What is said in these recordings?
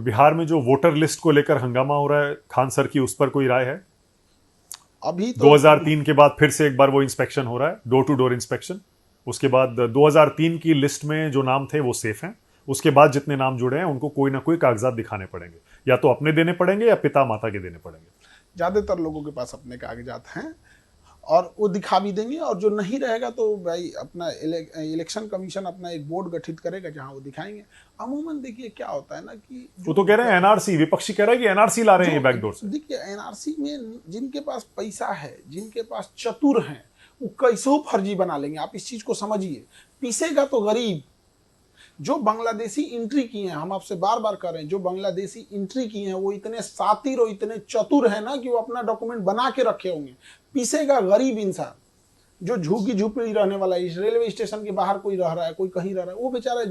बिहार में जो voter list को लेकर हंगामा हो रहा है खान सर की, उस पर कोई राय है? अभी तो 2003 के बाद फिर से एक बार वो इंस्पेक्शन हो रहा है, डोर टू डोर इंस्पेक्शन। उसके बाद 2003 की लिस्ट में जो नाम थे वो सेफ हैं। उसके बाद जितने नाम जुड़े हैं उनको कोई ना कोई कागजात दिखाने पड़ेंगे, या तो अपने देने पड़ेंगे या पिता माता के देने पड़ेंगे। ज़्यादातर लोगों के पास अपने कागजात हैं और वो दिखा भी देंगे, और जो नहीं रहेगा तो भाई अपना इलेक्शन कमीशन अपना एक बोर्ड गठित करेगा जहां वो दिखाएंगे। अमूमन देखिए क्या होता है ना कि वो तो कह रहे हैं एनआरसी, विपक्षी कह रहा है कि एनआरसी ला रहे हैं ये बैकडोर से। देखिए एनआरसी में जिनके पास पैसा है, जिनके पास चतुर हैं, वो कैसे फर्जी बना लेंगे। आप इस चीज को समझिए। पीसेगा तो गरीब। जो बांग्लादेशी एंट्री किए हैं, हम आपसे बार बार कह रहे हैं, जो बांग्लादेशी एंट्री किए हैं वो इतने सातिर और इतने चतुर हैं ना कि वो अपना डॉक्यूमेंट बना के रखे होंगे। पीसेगा गरीब इंसान, जो झुग्गी झुपड़ी रहने वाला है, रेलवे स्टेशन के बाहर कोई रह रहा है, कोई कहीं रह रहा है, वो बेचारा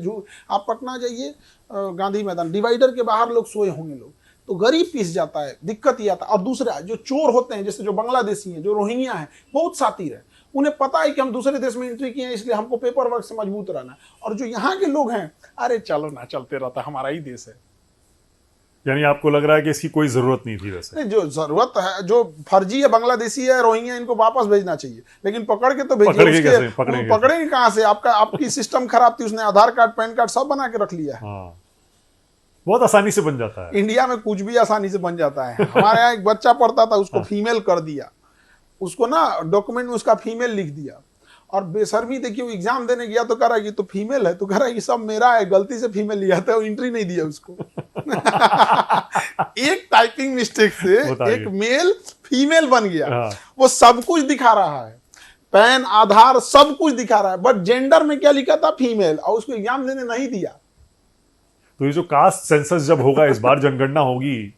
आप पटना जाइए, गांधी मैदान डिवाइडर के बाहर लोग सोए होंगे लोग, तो गरीब पीस जाता है, दिक्कत ही आता है। और दूसरा जो चोर होते हैं, जैसे जो बांग्लादेशी हैं, जो रोहिंग्या हैं, बहुत सातिर है। उन्हें पता है कि हम दूसरे देश में एंट्री किए हैं, इसलिए हमको पेपर वर्क से मजबूत रहना है। और जो यहाँ के लोग हैं, अरे चलो ना, चलते रहता, हमारा ही देश है। यानी आपको लग रहा है कि इसकी कोई जरूरत नहीं थी? वैसे नहीं, जो जरूरत है, जो फर्जी है, बांग्लादेशी है, रोहिंग्या, इनको वापस भेजना चाहिए, लेकिन पकड़ के तो भेजिए। पकड़ेंगे कहाँ से? आपकी सिस्टम खराब थी, उसने आधार कार्ड, पैन कार्ड सब बना के रख लिया है। हाँ, बहुत आसानी से बन जाता है। इंडिया में कुछ भी आसानी से बन जाता है। हमारे यहाँ एक बच्चा पढ़ता था, उसको फीमेल कर दिया, उसको ना डॉक्यूमेंट में उसका फीमेल लिख दिया, और बेशर्मी देखिए वो एग्जाम देने गया तो कह रहा है कि तो फीमेल है, तो कह रहा है कि सब मेरा है, गलती से फीमेल लिया था, एंट्री नहीं दिया उसको। एक टाइपिंग मिस्टेक से एक मेल फीमेल बन गया। हाँ। वो सब कुछ दिखा रहा है, पैन, आधार, सब कुछ दिखा रहा है, बट जेंडर में क्या लिखा था? फीमेल, और उसको एग्जाम देने नहीं दिया। तो ये जो कास्ट सेंसस जब होगा, इस बार जनगणना होगी,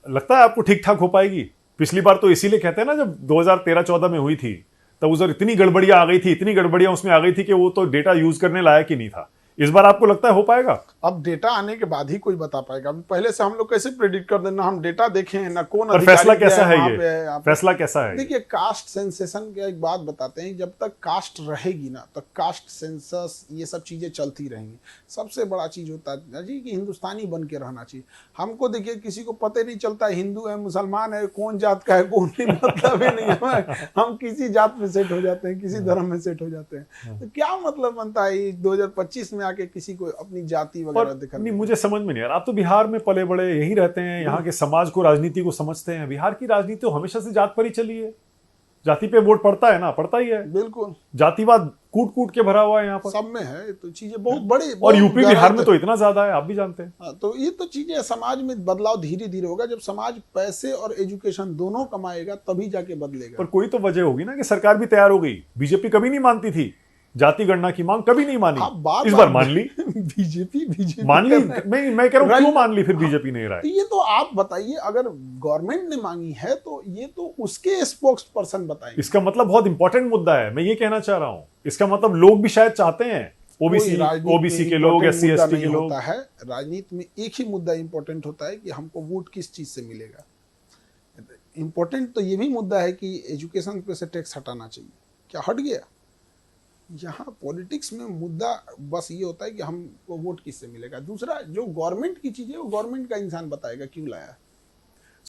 लगता है आपको ठीक ठाक हो पाएगी? पिछली बार तो इसीलिए कहते हैं ना, जब 2013-14 में हुई थी, तब उधर इतनी गड़बड़ियां आ गई थी, इतनी गड़बड़ियां उसमें आ गई थी कि वो तो डेटा यूज करने लायक ही नहीं था। इस बार आपको लगता है हो पाएगा? अब डेटा आने के बाद ही कोई बता पाएगा। अभी पहले से हम लोग कैसे प्रेडिक्ट कर देना, हम डेटा देखें ना, कौन पर फैसला कैसा है ये? फैसला कैसा है? देखिए, कास्ट सेंसेशन की एक बात बताते हैं, जब तक कास्ट रहेगी ना, तो कास्ट सेंसस ये सब चीजें चलती रहेंगी। सबसे बड़ा चीज होता है जी कि हिंदुस्तानी बन के रहना चाहिए। हमको देखिए, किसी को पता नहीं चलता हिंदू है, मुसलमान है, कौन जात का है, कौन नहीं, मतलब ही नहीं है। हम किसी जात में सेट हो जाते हैं, किसी धर्म में सेट हो जाते हैं, तो क्या मतलब बनता है 2025 में आके किसी को अपनी जाति वगैरह दिखाना? नहीं, मुझे समझ में नहीं आ रहा। आप तो बिहार में पले बड़े, यहीं रहते हैं, यहाँ के समाज को, राजनीति को समझते हैं। बिहार की राजनीति तो हमेशा से जात पर ही चली है। जाति पे वोट पड़ता है ना, पड़ता ही है। बिल्कुल, जातिवाद कूट कूट के भरा हुआ है यहाँ पर, सब में है। तो चीजें बहुत बड़ी, और यूपी बिहार में तो इतना ज्यादा है, आप भी जानते हैं। तो ये तो चीजें, समाज में बदलाव धीरे धीरे होगा। जब समाज पैसे और एजुकेशन दोनों कमाएगा तभी जाके बदलेगा। पर कोई तो वजह होगी ना कि सरकार भी तैयार हो गई। बीजेपी कभी नहीं मानती थी, जाति गणना की मांग कभी नहीं मानी, इस बार मान ली। बीजेपी मान ली। मैं कह रहा हूं क्यों मान ली फिर बीजेपी ने? राय ये तो आप बताइए, अगर गवर्नमेंट ने मांगी है तो ये तो उसके स्पोक्स पर्सन बताएंगे। इसका मतलब बहुत इंपॉर्टेंट मुद्दा है, मैं ये कहना चाह रहा हूं। इसका मतलब लोग भी शायद चाहते हैं, ओबीसी के लोग, SC ST के लोग। राजनीति में एक ही मुद्दा इंपॉर्टेंट होता है कि हमको वोट किस चीज से मिलेगा। इंपॉर्टेंट तो ये भी मुद्दा है कि एजुकेशन पे से टैक्स हटाना चाहिए। क्या हट गया? यहाँ पॉलिटिक्स में मुद्दा बस ये होता है कि हमको वोट किससे मिलेगा। दूसरा, जो गवर्नमेंट की चीज़ है वो गवर्नमेंट का इंसान बताएगा क्यों लाया।